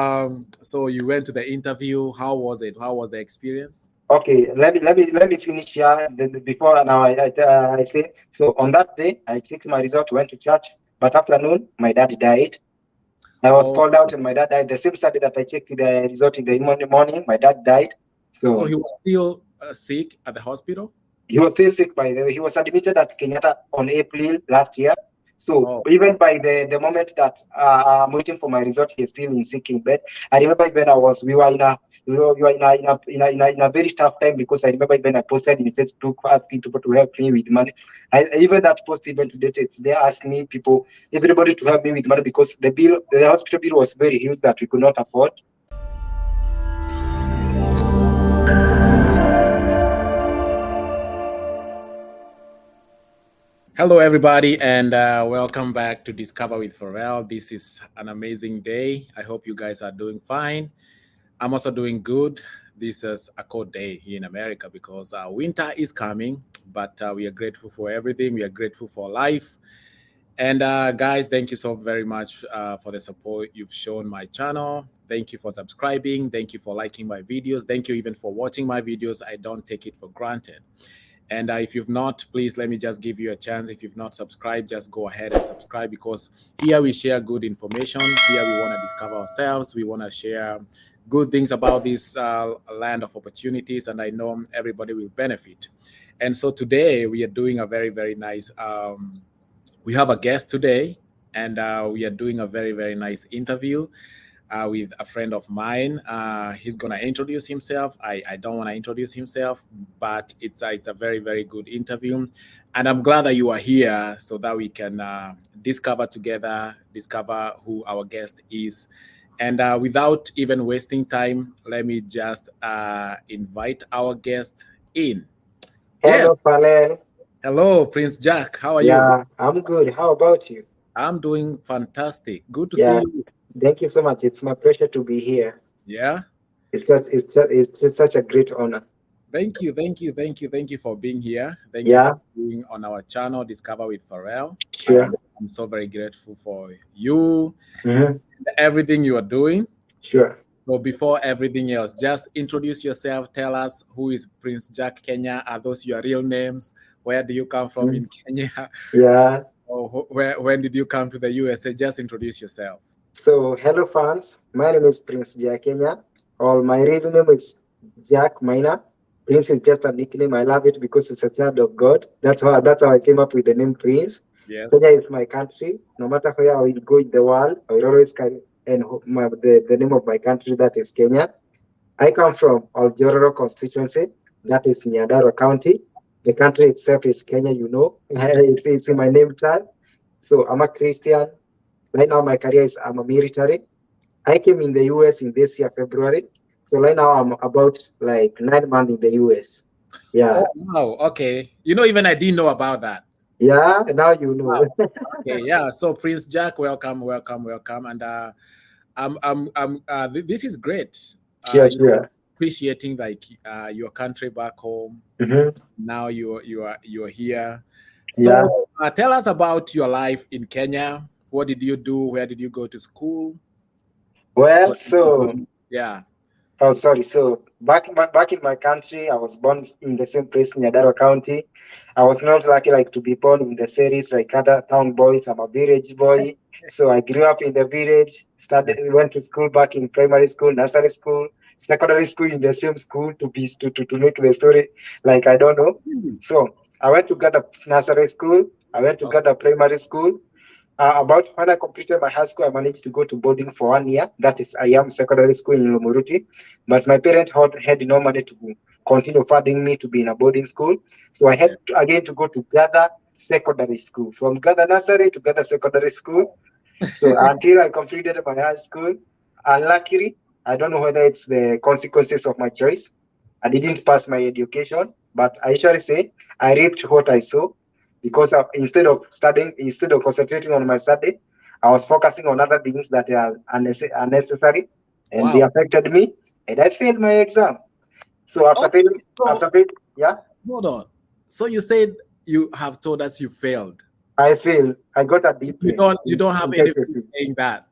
So you went to the interview. How was it? How was the experience? Okay, let me finish here before now. I say so. On that day, I checked my result, went to church, but afternoon, my dad died. I was Oh, called out, and my dad died. The same Saturday that I checked the result in the morning, my dad died. so So he was still sick at the hospital? he was still sick by the way. He was admitted at Kenyatta on April last year. So Oh, even by the moment that I'm waiting for my result, he's still in sick in bed. I remember when we were in a we were in a very tough time because I remember when I posted in Facebook asking people to help me with money. Even that post even today they asked me people everybody to help me with money because the hospital bill was very huge that we could not afford. hello, everybody, and welcome back to Discover with Pharrell. This is an amazing day. I hope you guys are doing fine. I'm also doing good. This is a cold day here in America because winter is coming, but we are grateful for everything. We are grateful for life. And guys, thank you so very much for the support you've shown my channel. Thank you for subscribing. Thank you for liking my videos. Thank you even for watching my videos. I don't take it for granted. And if you've not, please let me just give you a chance. If you've not subscribed, just go ahead and subscribe because here we share good information. Here we want to discover ourselves. We want to share good things about this land of opportunities, and I know everybody will benefit. And so today we are doing a very, very nice. We have a guest today, and we are doing a very, very nice interview with a friend of mine. He's gonna introduce himself. I don't want to introduce himself, but it's a very, very good interview, and I'm glad that you are here so that we can discover together, discover who our guest is. And without even wasting time, let me just invite our guest in. Yeah. Hello, Palen. Hello, Prince Jack. How are you? Yeah, I'm good. How about you? I'm doing fantastic. Good to see Yeah, you. thank you so much. It's my pleasure to be here. Yeah. It's just such a great honor. Thank you for being here. Thank you for Yeah, being on our channel, Discover with Pharrell. sure. I'm so very grateful for you Hmm. and everything you are doing. Sure. So before everything else, just introduce yourself. Tell us who is Prince Jack Kenya. Are those your real names? Where do you come from Mhm. in Kenya? Yeah. Or when did you come to the USA? Just introduce yourself. So, hello, fans. My name is Prince Jack Kenya. Or my real name is Jack Minor. Prince is just a nickname. I love it because it's a child of God. That's how I came up with the name Prince. Kenya Yes. is my country. No matter where I will go in the world, I will always carry the name of my country, that is Kenya. I come from Oljororo constituency, that is Nyandarua County. The country itself is Kenya, you know. It's in my name tag. So I'm a Christian. Right now, my career is I'm a military. I came in the US in this year, February. So right now, I'm about like 9 months in the US. Yeah. Oh wow. Okay. Even I didn't know about that. Yeah. Now you know. Wow. Okay. Yeah. So Prince Jack, welcome, welcome, welcome, and this is great. Sure, sure. Appreciating like your country back home. Hmm. Now you're here. Yeah. So tell us about your life in Kenya. What did you do? Where did you go to school? Well, What did you so do? Yeah. oh, sorry. So back in my country, I was born in the same place, Nyandarua County. I was not lucky like to be born in the cities like other town boys. I'm a village boy, so I grew up in the village. Went to school back in primary school, nursery school, secondary school in the same school. To make the story like I don't know. Hmm. So I went to Gather nursery school. I went to Okay. Gather primary school. About when I completed my high school, I managed to go to boarding for 1 year. That is, I am secondary school in Lumuruti. But my parents had no money to continue funding me to be in a boarding school. So I had Okay. again to go to Gather Secondary School. From Gather Nursery to Gather Secondary School. So until I completed my high school, unluckily, I don't know whether it's the consequences of my choice. I didn't pass my education, but I usually say I reaped what I saw because instead of concentrating on my study, I was focusing on other things that are unnecessary, and they Wow. affected me, and I failed my exam. So Okay. So yeah, hold on. So you said you have told us you failed. I failed. I got a D You plus don't you don't have in anything KCSE. saying that.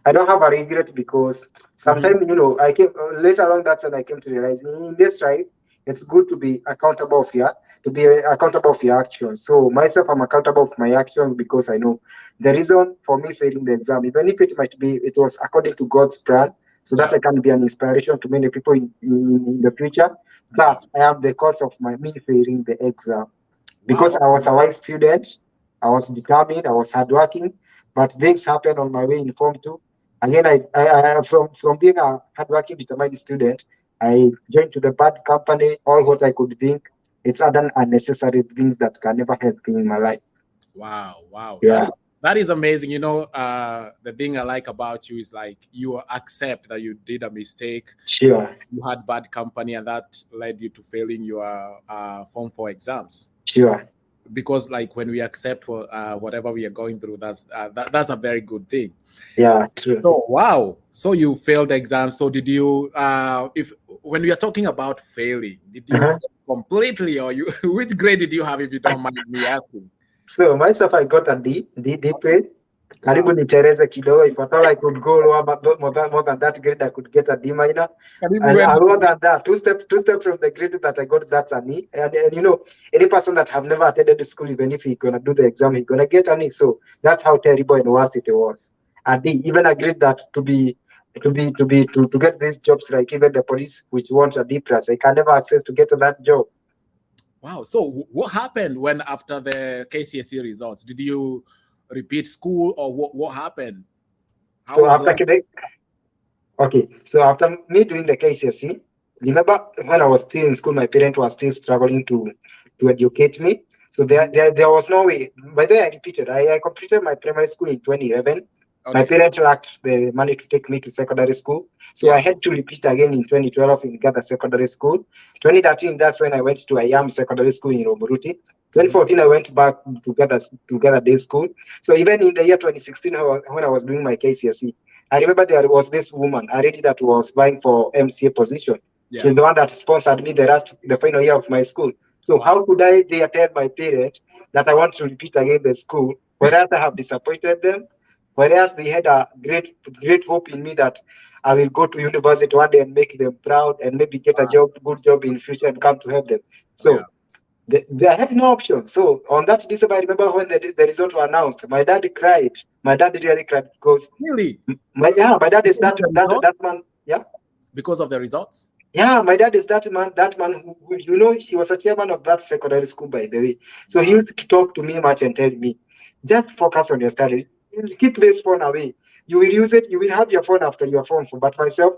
I don't have a regret because Mhm. sometimes, I came later on. That's when I came to realize in this life, it's good to be accountable of your actions. So myself, I'm accountable of my actions because I know the reason for me failing the exam, even if it was according to God's plan, so that Yeah. I can be an inspiration to many people in the future. Wow. But I am the cause of my me failing the exam Wow. because I Okay. was a wise student, I was determined, I was hardworking, but things happened on my way in Form 2. Again, from being a hardworking, determined student, I joined to the bad company, all what I could think. It's other unnecessary things that can never help me in my life. Wow. Wow. Yeah, That is amazing. The thing I like about you is like you accept that you did a mistake, sure, you had bad company, and that led you to failing your Form 4 exams. sure. Because like when we accept whatever we are going through, that's a very good thing. Yeah, true. So wow, so you failed the exam. So did you if when we are talking about failing, did you Uh-huh. fail completely, or you which grade did you have, if you don't mind me asking? So myself, I got a D grade. Wow. Karibu nitereze kidogo. If at all I could go lower, but more than that grade, I could get a D minor. Karibu And went. lower than that, two step from the grade that I got, that's an E. And any person that have never attended school, even if he gonna do the exam, he gonna get an E. So that's how terrible and worse it was. A D, even a grade that to get these jobs, like even the police, which want a D plus, I can never access to get to that job. Wow. So what happened when after the KCSE results? Did you repeat school, or what happened? How So was it? after Okay, so after me doing the KCSE, remember when I was still in school, my parents were still struggling to educate me. So there, Mhm. there, there was no way. By the way, I repeated. I completed my primary school in 2011. My Okay. parents lacked the money to take me to secondary school, so Yeah. I had to repeat again in 2012 in Gather Secondary School. 2013, that's when I went to Ayam Secondary School in Romuruti. Mhm. 2014, I went back to Gather Day School. So even in the year 2016, when I was doing my KCSE, I remember there was this woman, a lady that was vying for MCA position. Yeah. She's the one that sponsored me the final year of my school. So Wow. how could I dare tell my parents that I want to repeat again the school, whereas I have disappointed them, whereas they had a great hope in me that I will go to university one day and make them proud and maybe get a good job in future and come to help them. Yeah. So they had no option. So on that December, I remember when the result were announced, my dad cried. My dad really cried because Really? my dad is Because of that the that results? that man. Yeah, Because of the results? yeah, my dad is that man who he was a chairman of that secondary school, by the way. So he Wow. used to talk to me much and tell me, just focus on your study. You keep this phone away. You will use it. You will have your phone after your phone. But myself,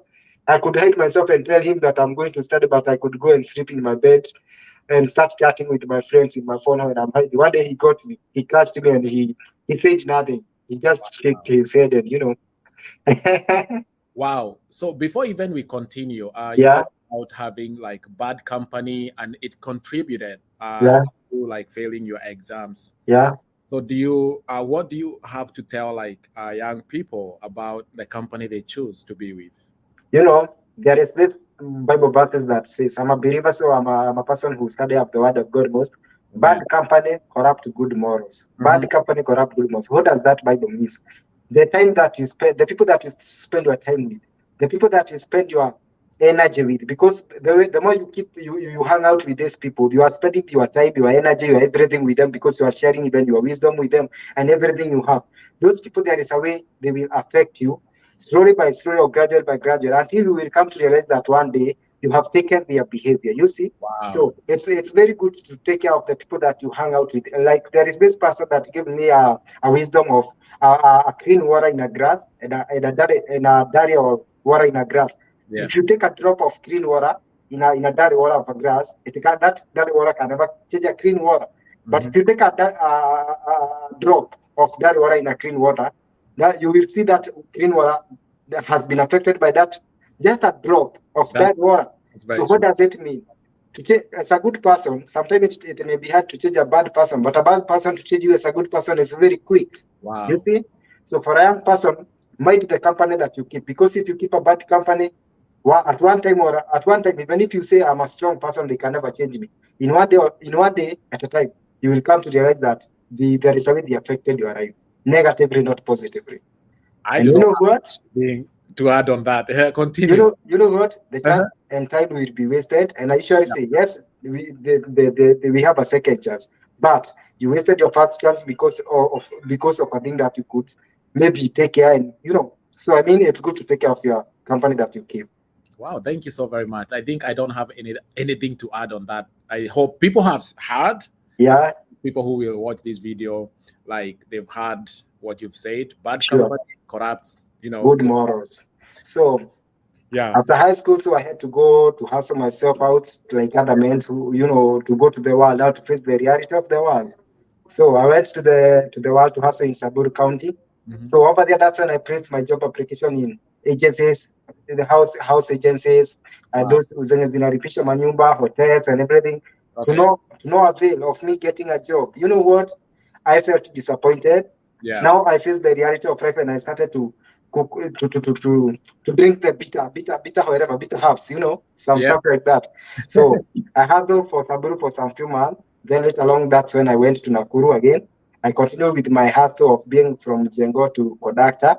I could hide myself and tell him that I'm going to study, but I could go and sleep in my bed and start chatting with my friends in my phone when I'm hiding. One day he got me. He catched me and he said nothing. He just shook his head and Wow. So before even we continue, you yeah, talked about having like bad company and it contributed yeah, to like failing your exams. yeah. So what do you have to tell like young people about the company they choose to be with? There is this Bible verses that says, I'm a believer, so I'm a person who study up the word of God most. Bad Amen. company corrupt good morals. Hmm. Bad company corrupt good morals. What does that Bible mean? The time that you spend, the people that you spend your time with, the people that you spend your energy with, because the more you hang out with these people, you are spending your time, your energy, your everything with them because you are sharing even your wisdom with them and everything you have. Those people, there is a way they will affect you slowly by slowly or gradual by gradual until you will come to realize that one day you have taken their behavior. You see? Wow. So it's very good to take care of the people that you hang out with. Like there is this person that gave me a wisdom of a clean water in a grass and a dirty or water in a grass. Yeah. If you take a drop of clean water in a dirty water of a grass, that dirty water can never change a clean water. But Hmm. if you take a drop of dirty water in a clean water, that you will see that clean water that has been affected by that, just a drop of That's that water. that's So very what true. does it mean? To change as a good person, sometimes it may be hard to change a bad person, but a bad person to change you as a good person is very quick. You Wow. see? So for a young person, mind the company that you keep. Because if you keep a bad company, at one time, even if you say I'm a strong person, they can never change me. In one day at a time, you will come to realize that there is a way they affected your life, negatively, not positively. I And do you not know what? have anything to add on that. You Continue. know what? The Uh-huh. chance and time will be wasted. And I usually Yeah. say, yes, we have a second chance, but you wasted your first chance because of a thing that you could maybe take care and So I mean, it's good to take care of your company that you keep. Wow, thank you so very much. I think I don't have anything to add on that. I hope people have heard, Yeah, people who will watch this video, like they've heard what you've said. Bad sure. company corrupts, Good morals. So yeah. after high school, so I had to go to hustle myself out like other men who, to go to the world, how to face the reality of the world. So I went to the world to hustle in Sabur County. Mhm. So over there, that's when I placed my job application in agencies, in the house agencies, and Wow. those zenye zinalipisha manyumba, hotels, and everything. To Okay. no avail of me getting a job. You know what? I felt disappointed. Yeah. Now I face the reality of life, and I started to cook to drink the bitter, whatever, bitter herbs, some Yeah. stuff like that. So I hustled for Saburu for some few months. Then later along, that's when I went to Nakuru again. I continued with my hustle of being from Jengo to conductor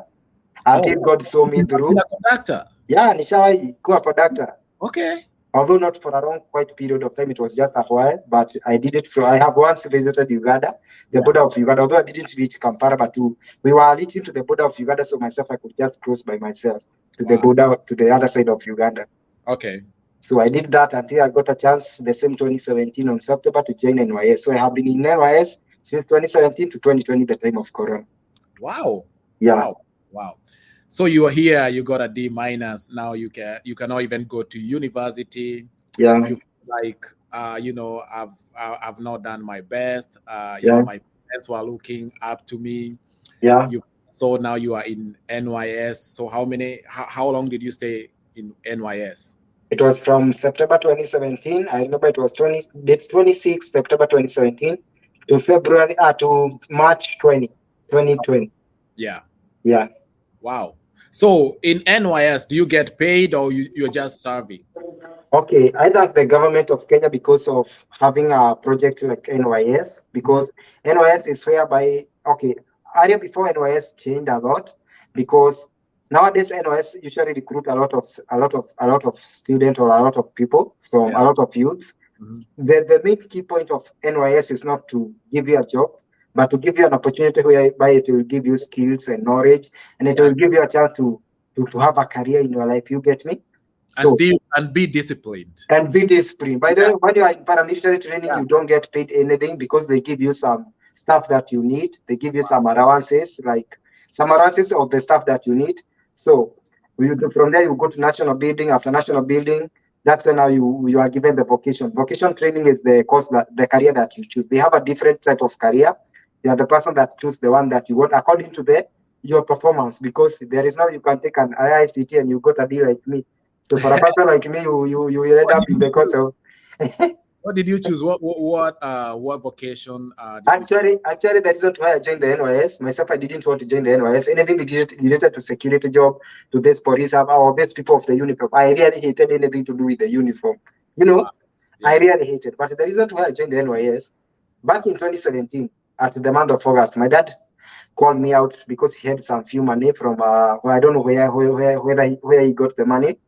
Oh, until wow. God saw me You've been through. a conductor. Yeah, nishawahi kuwa conductor. Okay. Although not for a long quite period of time, it was just a while, but I did it. I have once visited Uganda, the Yeah. border of Uganda, although I didn't reach Kampala, but we were reaching to the border of Uganda, so myself, I could just cross by myself to the Wow. border, to the other side of Uganda. Okay. So I did that until I got a chance the same 2017 on September to join NYS. So I have been in NYS since 2017 to 2020, the time of Corona. Wow. Yeah, Wow. Wow. So you are here, you got a D minus. Now you cannot even go to university. yeah, You feel like I've not done my best. yeah, My parents were looking up to me. yeah. You so now you are in NYS. So how long did you stay in NYS? It was from September 2017. I remember it was 26 September 2017 to to March 2020. Yeah. Yeah. Wow. So in NYS, do you get paid or you're just serving? Okay. I thank the government of Kenya because of having a project like NYS, Mhm. because NYS is whereby, okay, earlier before NYS changed a lot because nowadays NYS usually recruit a lot of students or a lot of people from Yeah. a lot of youth. Mhm. The main key point of NYS is not to give you a job, but to give you an opportunity whereby it will give you skills and knowledge, and it Yeah. will give you a chance to have a career in your life. You get me? So, And be disciplined. and be disciplined. By the Yeah. way, when you are in paramilitary training, Yeah. you don't get paid anything because they give you some stuff that you need. They give you some allowances, like some allowances of the stuff that you need. So from there, you go to national building. After national building, that's when now you are given the vocation. Vocation training is the career that you choose. They have a different type of career. You are the person that choose the one that you want according to your performance. Because there is now you can take an IICT and you got a deal like me. So for a person like me, you will end What up did in you the course choose? of What did you choose? What vocation did you choose? actually that isn't why I joined the NYS. Myself, I didn't want to join the NYS. Anything related to security job, to this police or this people of the uniform. I really hated anything to do with the uniform. You know, Wow. I Yeah. really hated. But the reason why I joined the NYS back in 2017 at the month of August, my dad called me out because he had some few money from I don't know where he got the money.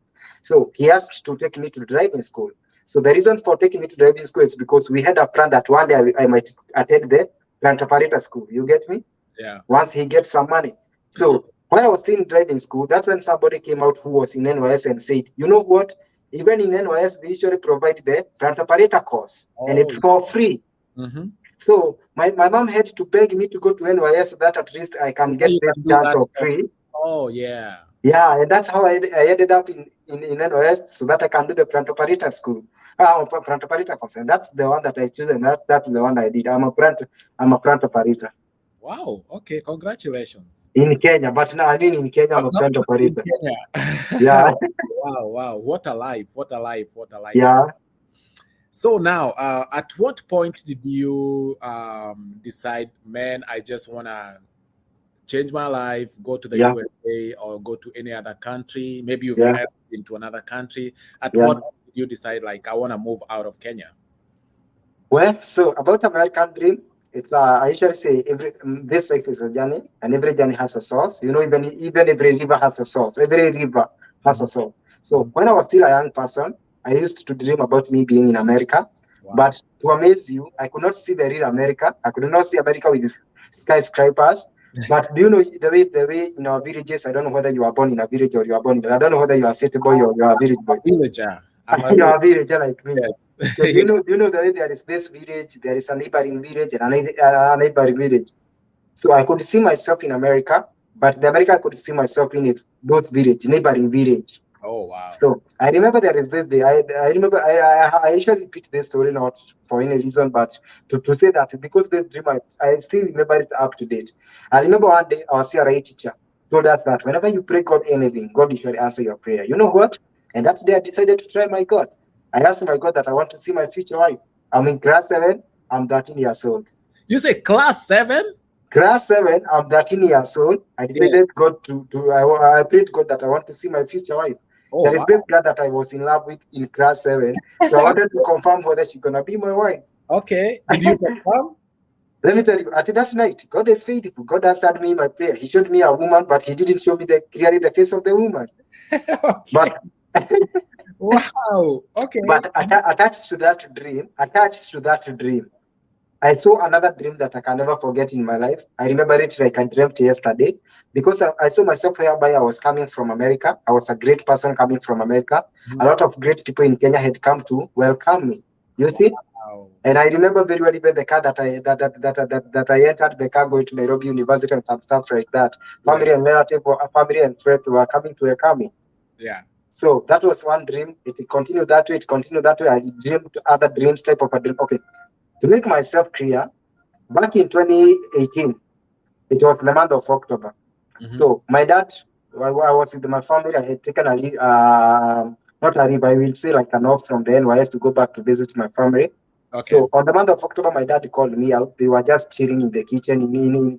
So he asked to take me to driving school. So the reason for taking me to driving school is because we had a plan that one day I might attend the plant operator school. You get me? Yeah. Once he gets some money. So when I was still in driving school, that's when somebody came out who was in NYS and said, you know what? Even in NYS, they usually provide the plant operator course and Oh. it's for free. Mm-hmm. So my mom had to beg me to go to NYS so that at least I So can that get you this can do chance that of for free. oh yeah. Yeah, and that's how I ended up in NYS so that I can do the plant operator school. Plant operator course. And that's the one that I choose and that's the one I did. I'm a plant operator Wow. Okay. Congratulations. in Kenya. But now I mean in Kenya I'm a Not plant in operator. Kenya. Yeah, Wow. Wow. What a life. What a life. What a life. yeah, So now, at what point did you decide, man, I just want to change my life, go to the yeah, USA or go to any other country? Maybe you've yeah, ever been to another country. At yeah. what point did you decide, like, I want to move out of Kenya? Well, so about American dream, It's I usually say this life is a journey, and every journey has a source. You know, even every river has a source. Every river has a Mhm. source. So Mhm. when I was still a young person, I used to dream about me being in America. Wow. But to amaze you, I could not see the real America. I could not see America with skyscrapers. But do you know the way in our villages? I don't know whether you are born in a village or you are born in. I don't know whether you are a city boy or you are a village boy. Villager. I'm a You are villager. a villager like me. Yes. So do you know that there is this village, there is a neighboring village and a neighboring village. So I could see myself in America, but the America I could see myself in is those village, neighboring village. Oh wow. So I remember there is this day. I remember I usually repeat this story not for any reason, but to say that because this dream I still remember it up to date. I remember one day our CRA teacher told us that whenever you pray God anything, God usually answer your prayer. You know what? And that day I decided to try my God. I asked my God that I want to see my future wife. I'm in class 7. I'm 13 years old. You say class 7? Class 7, I'm 13 years old. I decided Yes. God I prayed God that I want to see my future wife. Oh There is wow. this girl that I was in love with in class 7. So I wanted to confirm whether she's gonna be my wife. Okay. Did you confirm? Let me tell you, at that night, God is faithful. God answered me in my prayer. He showed me a woman, but he didn't show me clearly the face of the woman. Okay. But Wow. Okay. attached to that dream, I saw another dream that I can never forget in my life. I remember it like I dreamt yesterday because I saw myself whereby I was coming from America. I was a great person coming from America. A Mhm. lot of great people in Kenya had come to welcome me. You see? Wow. And I remember very well even the car that I entered the car going to Nairobi University and some stuff like that. Yes. Family and friends were coming to welcome me. Yeah. So that was one dream. It continued that way. It continued that way. I dreamed other dreams type of a dream. Okay, to make myself clear, back in 2018, it was the month of October. Mhm. So my dad, I was with my family. I had taken a leave, not a leave, I will say like an off from the NYS to go back to visit my family. Okay. So on the month of October, my dad called me out. They were just chilling in the kitchen in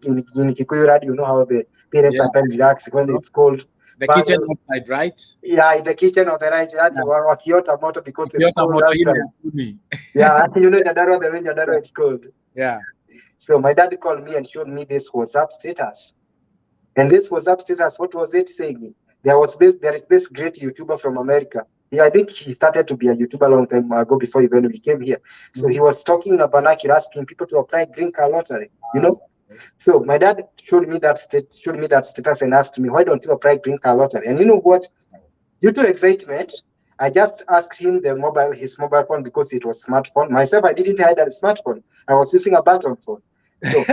Kikuyu radio. You know how the parents Yeah. sometimes relax when No. it's cold. The But kitchen outside, right? yeah, in the kitchen of the right, Yeah. wakiota moto because it's Ukiota cold moto ile outside. ya kuni. Yeah, Nyandarua, the way Nyandarua, Yeah. it's cold. Yeah. So my dad called me and showed me this WhatsApp status. And this WhatsApp status, what was it saying? There is this great YouTuber from America. Yeah, I think he started to be a YouTuber a long time ago before even we came here. So Mhm. he was talking about vernacular, asking people to apply green card lottery. You Wow. know. So my dad showed me that status and asked me, why don't you apply green card lottery? And you know what? Due to excitement, I just asked him his mobile phone because it was smartphone. Myself, I didn't have a smartphone. I was using a button phone. So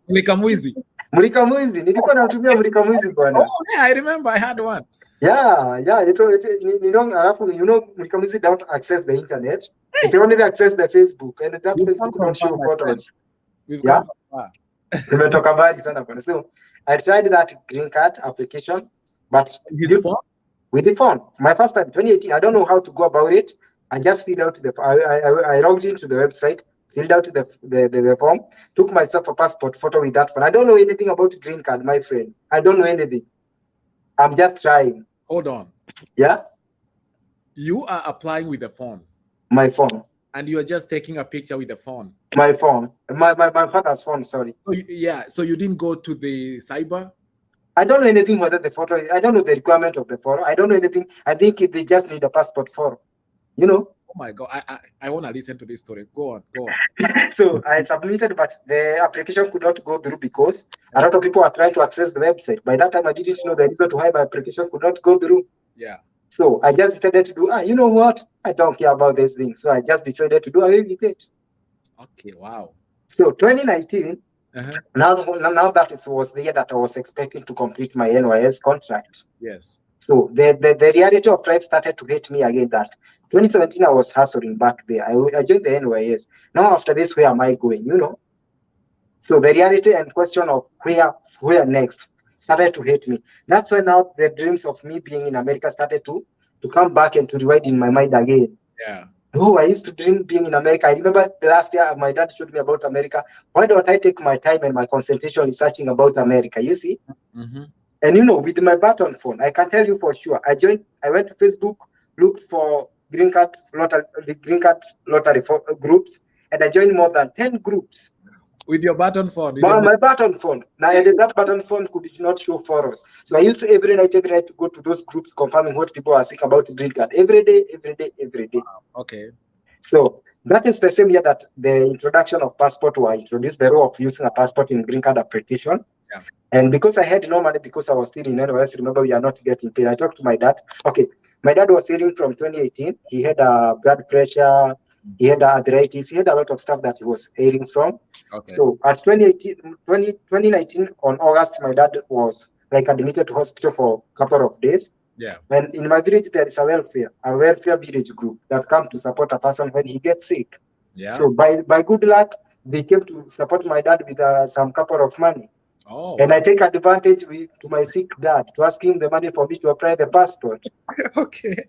Mulika mwizi. Mulika mwizi, nilikuwa natumia mulika mwizi bwana. Oh yeah, I remember I had one. Yeah, alafu mulika mwizi don't access the internet. It only access the Facebook and that We've come Facebook from don't far, show my friend. photos. We've Yeah, come from far. tumetoka mbali sana bwana. So I tried that green card application, but His phone? with the phone. My first time, 2018, I don't know how to go about it. I just filled out I logged into the website, filled out the form, took myself a passport photo with that phone. I don't know anything about green card, my friend. I don't know anything. I'm just trying. Hold on. Yeah, You are applying with the phone my phone. and you are just taking a picture with the phone. My phone. My father's phone, sorry. So yeah, so you didn't go to the cyber? I don't know anything whether the photo, I don't know the requirement of the photo. I don't know anything. I think they just need a passport photo. You know? Oh my god, I want to listen to this story. Go on, go on. So I submitted, but the application could not go through because a lot Okay. of people are trying to access the website. By that time, I didn't know the reason to why my application could not go through. Yeah. So I just decided to do, you know what? I don't care about this thing. So I just decided to do away with it. Okay, wow. So 2019, Uh-huh. now that it was the year that I was expecting to complete my NYS contract. Yes. So the reality of life started to hit me again that 2017 I was hustling back there. I joined the NYS. Now after this, where am I going? You know? So the reality and question of where next started to hit me. That's when now the dreams of me being in America started to come back and to rewind in my mind again. Yeah. Oh, I used to dream being in America. I remember the last year my dad showed me about America. Why don't I take my time and my concentration researching about America? You see? Mm-hmm. And with my button phone, I can tell you for sure. I went to Facebook, looked for the green card lottery groups, and I joined more than 10 groups. With your button phone. My button phone. Now, and that button phone could not show photos. So I used to every night to go to those groups confirming what people are saying about the green card. Every day. Wow. Okay. So that is the same year that the introduction of passport were introduced, the role of using a passport in green card application. Yeah. And because I had no money, because I was still in NYS, remember, we are not getting paid. I talked to my dad. Okay, my dad was sailing from 2018. He had blood pressure, he had arthritis, he had a lot of stuff that he was ailing from. Okay. So at 2019, on August, my dad was like admitted to hospital for a couple of days. Yeah. And in my village, there is a welfare village group that comes to support a person when he gets sick. Yeah. So by good luck, they came to support my dad with some couple of money. Oh. And I take advantage to my sick dad to ask him the money for me to apply the passport. Okay.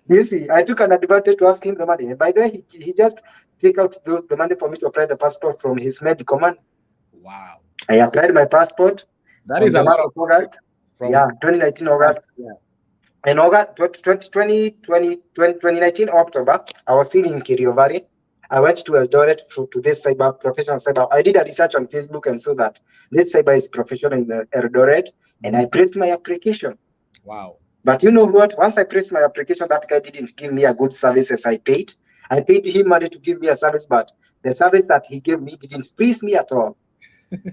You see, I took an advantage to ask him the money. And by the way, he just take out the money for me to apply the passport from his medical money. Wow. I applied my passport. That is a lot of August. From 2019 August. Yeah. In August 2019 October, I was still in Kiriovari. I went to Eldoret to this cyber professional cyber. I did a research on Facebook and saw that this cyber is professional in Eldoret, and I pressed my application. Wow. But you know what? Once I pressed my application, that guy didn't give me a good service as I paid. I paid him money to give me a service, but the service that he gave me didn't please me at all.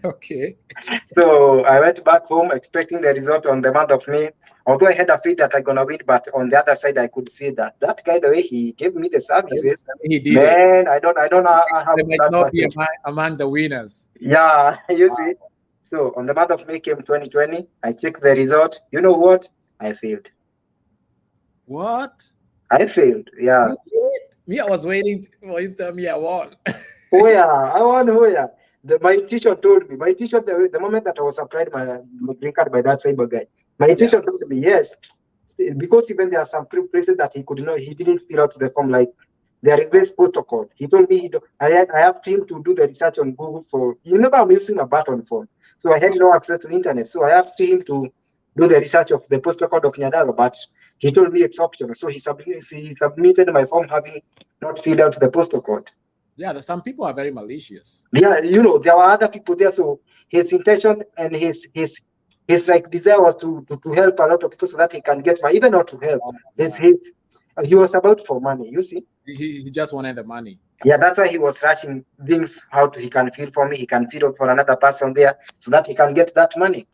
Okay. So I went back home expecting the result on the month of May. Although I had a faith that I'm gonna win, but on the other side, I could feel that guy, the way he gave me the services, he did man, I don't know how they might not be among the winners. Yeah, you see. So on the month of May came 2020. I checked the result. You know what? I failed. What? I failed. Yeah. Me, I was waiting for you to tell me I won. Oh yeah, I won. Oh yeah. My teacher told me. My teacher, the moment that I was applied my green card by that cyber guy, my teacher told me yes, because even there are some places that he didn't fill out the form. Like there is this protocol. He told me I asked him to do the research on Google for. You remember I'm using a button phone, so I had no access to internet. So I asked him to do the research of the postal code of Nyadaro, but he told me it's optional. So he submitted my form having not filled out the postal code. Yeah, some people are very malicious. Yeah, there were other people there. So his intention and his like desire was to help a lot of people so that he can get money, even not to help. He was about for money, you see. He just wanted the money. Yeah, that's why he was rushing things. He can feel for me, he can feel for another person there, so that he can get that money.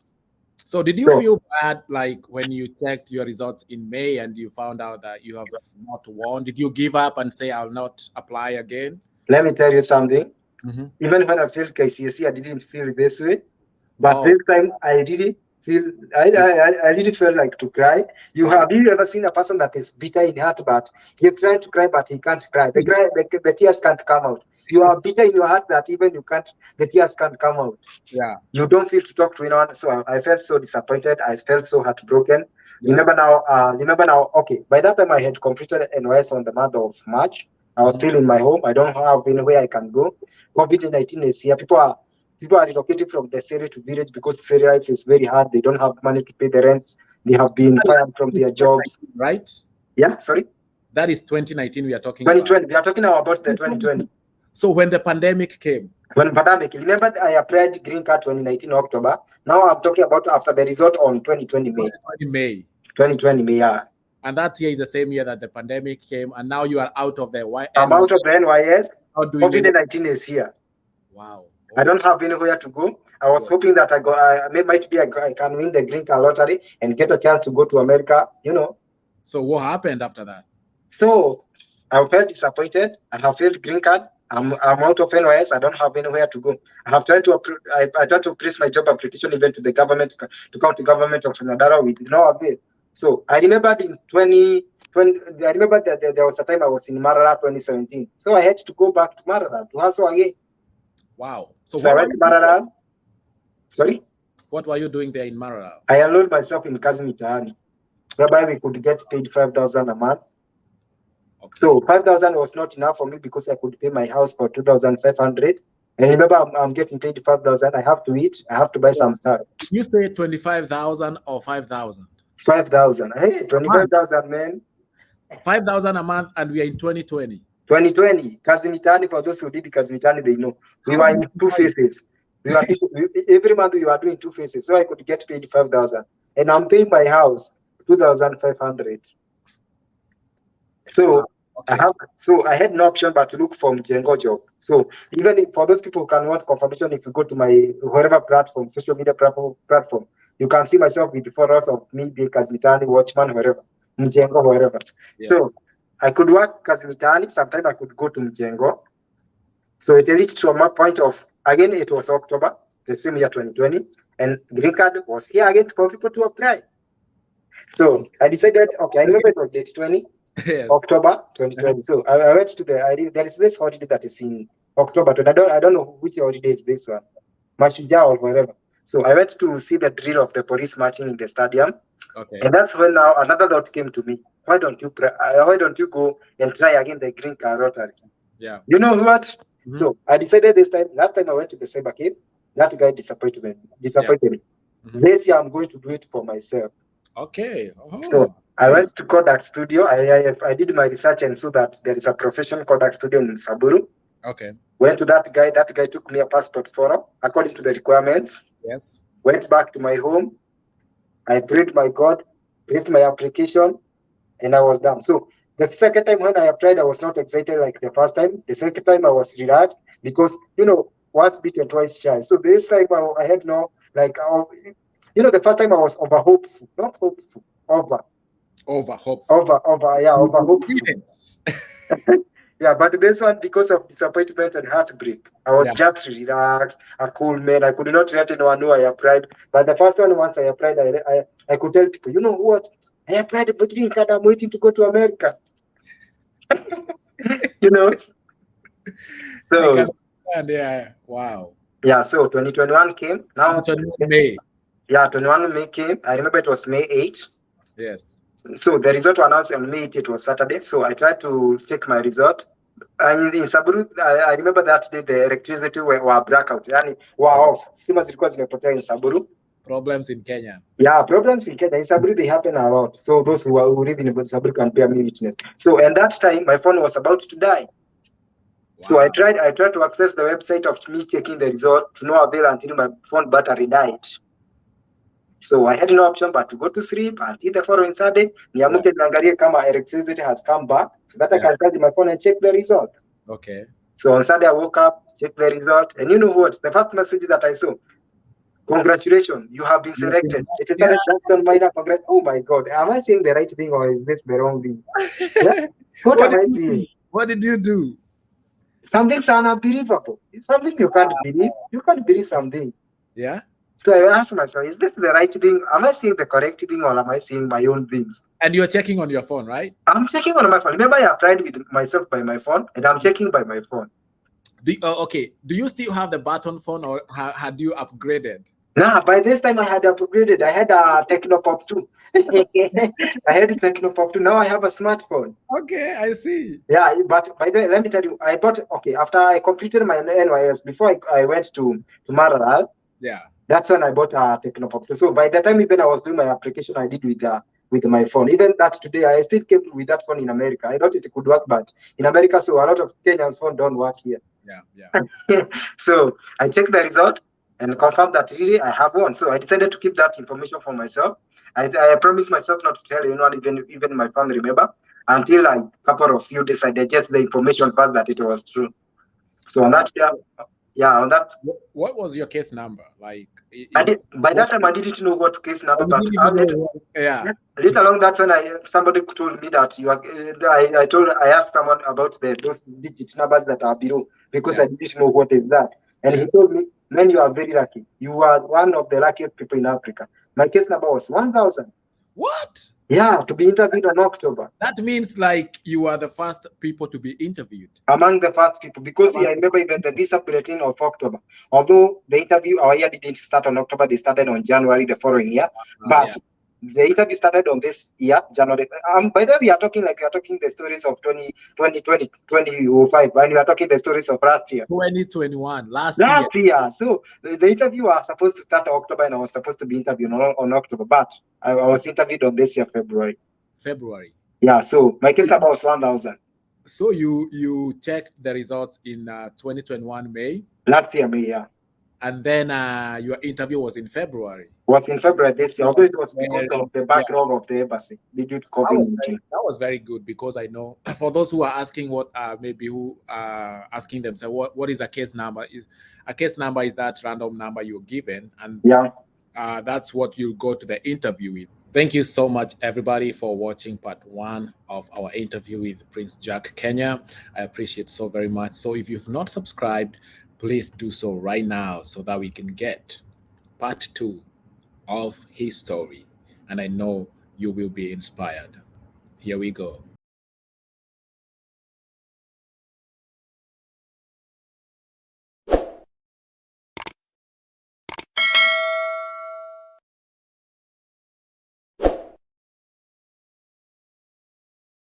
So did you feel bad, like when you checked your results in May and you found out that you have not won? Did you give up and say, I'll not apply again? Let me tell you something. Even when I failed kcse, I didn't feel this way. But this time, I really felt like to cry. Have you ever seen a person that is bitter in heart, but he's trying to cry, but he can't cry? The tears can't come out. You are bitter in your heart that even the tears can't come out. Yeah. You don't feel to talk to anyone. So I felt so disappointed. I felt so heartbroken. Yeah. Remember now, okay, by that time I had completed NYS on the month of March. I was still in my home. I don't have anywhere I can go. COVID-19 is here. People are relocating from the city to village because city life is very hard. They don't have money to pay the rents. They have been fired from their jobs. Right? Yeah, sorry? That is 2019 we are talking 2020. We are talking now about the 2020. So when the pandemic came? Remember I applied green card 2019 October. Now I'm talking about after the result on 2020 May. 2020 May, yeah. And that year is the same year that the pandemic came, and now you are out of the NYS. I'm out of the NYS. COVID-19 is here. Wow. I don't have anywhere to go. I was hoping that I can win the green card lottery and get a chance to go to America, So what happened after that? So I felt disappointed. I have failed green card. I'm out of NYS. I don't have anywhere to go. I have tried to press my job application even to the government, to county government of Nadara with no avail. So I remembered in 2020, I remember that there was a time I was in Marara 2017. So I had to go back to Marara to hustle again. Wow. So I went to Marara. Sorry? What were you doing there in Marara? I enrolled myself in Kazi Mitaani, whereby we could get paid 5,000 a month. Okay. So 5,000 was not enough for me because I could pay my house for 2,500. And remember, I'm getting paid 5,000. I have to eat. I have to buy some stuff. You say 25,000 or 5,000? 5,000. Hey, 25,000, man. 5,000 a month, and we are in 2020. 2020, kazi mitani, for those who did kazi mitani, they know. We were in 2 phases. We were every month we were doing 2 phases, so I could get paid 5,000. And I'm paying my house 2,500. So Okay. I had no option but to look for Mjengo job. So even for those people who can want confirmation, if you go to my whatever platform, social media platform, you can see myself with photos of me being Kazimitani, Watchman, wherever, Mjengo, wherever. Yes. So I could work Kazimitani, sometimes I could go to Mjengo. So it reached to a point of, again, it was October, the same year 2020, and green card was here again for people to apply. So I decided, okay, I remember it was date 20. Yes. October 2020. So I went to there is this holiday that is in October 20. I don't know which holiday is this one, Mashujaa or whatever. So I went to see the drill of the police marching in the stadium. Okay. And that's when now another thought came to me. Why don't you go and try again the green car Rotary? Yeah. You know what? So I decided this time. Last time I went to the cyber cave, that guy disappointed me. This year I'm going to do it for myself. Okay. So I went to Kodak Studio. I did my research and saw that there is a professional Kodak Studio in Saburu. Okay. Went to that guy. That guy took me a passport photo according to the requirements. Yes. Went back to my home. I prayed my God, placed my application, and I was done. So the second time when I applied, I was not excited like the first time. The second time I was relaxed because, once bitten, twice shy. So this time I had no, the first time I was over hopeful, not hopeful, over hopeful. Yeah, but this one, because of disappointment and heartbreak, I was just relaxed, a cool man. I could not let anyone know I applied. But the first one, once I applied, I could tell people, you know what? I applied for green card. I'm waiting to go to America. So yeah, wow. Yeah, so 2021 came. Now 2021 May. Yeah, 21 May came. I remember it was May 8th. Yes. So the result was announced on May 8th. It was Saturday. So I tried to take my result. And in Saburu, I remember that day the electricity were blackout. Yani, were off. Stima zilikuwa zimepotea in Saburu. Problems in Kenya. Yeah, problems in Kenya. In Saburu, they happen a lot. So those who live in Saburu can bear me witness. So at that time, my phone was about to die. Wow. So I tried to access the website of me taking the result to no avail until my phone battery died. So I had no option but to go to sleep until the following Sunday. Niamuke niangalie kama electricity has come back so that I can charge my phone and check the result. Okay. So on Sunday I woke up, checked the result, and you know what? The first message that I saw, congratulations, you have been selected. It is Jackson Minor. Oh my God, am I saying the right thing or is this the wrong thing? What am I saying? What did you do? Something's unbelievable. It's something you can't believe. You can't believe something. Yeah. So I asked myself, is this the right thing? Am I seeing the correct thing or am I seeing my own things? And you're checking on your phone, right? I'm checking on my phone. Remember, I applied with myself by my phone, and I'm checking by my phone. Okay. Do you still have the button phone or had you upgraded? Nah, by this time I had upgraded. I had a Technopop 2. I had a Technopop 2. Now I have a smartphone. Okay, I see. Yeah, but by the way, let me tell you, I bought, after I completed my NYS, before I went to Mararal, that's when I bought a Technopop 2. So by the time even I was doing my application, I did with my phone. Even that today, I still came with that phone in America. I thought it could work, but in America, so a lot of Kenyans' phone don't work here. Yeah. So I checked the result and confirmed that really I have one. So I decided to keep that information for myself. I promised myself not to tell anyone, even my family member, until a couple of few days I digest the information first that it was true. So on that, on that. What was your case number? Like, by that time I didn't know what case number. But later along, that's when somebody told me that I asked someone about those digit numbers that are below because I didn't know what is that, and he told me, "Man, you are very lucky. You are one of the luckiest people in Africa." My case number was 1,000. What? Yeah, to be interviewed in October. That means like you are the first people to be interviewed. Among the first people, because I remember even the visa bulletin of October. Although the interview, our year didn't start on October, they started on January the following year. But the interview started on this year, January. By the way, we are talking the stories of 2005, and we are talking the stories of last year. 2021, last year. So the interview was supposed to start October, and I was supposed to be interviewed on October, but I was interviewed on this year, February. February. Yeah, so my case number was 1,000. So you checked the results in 2021 May, Last year, May, yeah. and then your interview was in February. Was in February this year, although it was because Very, of the yeah, backlog of the embassy due to that was COVID-19. that was very good because I know for those who are asking what maybe who are asking themselves what is a case number is a case number is that random number you're given, and Yeah. that's what you go to the interview with. Thank you so much, everybody, for watching part one of our interview with Prince Jack Kenya. I appreciate so very much. So, if you've not subscribed, please do so right now so that we can get part two of his story. And I know you will be inspired. Here we go.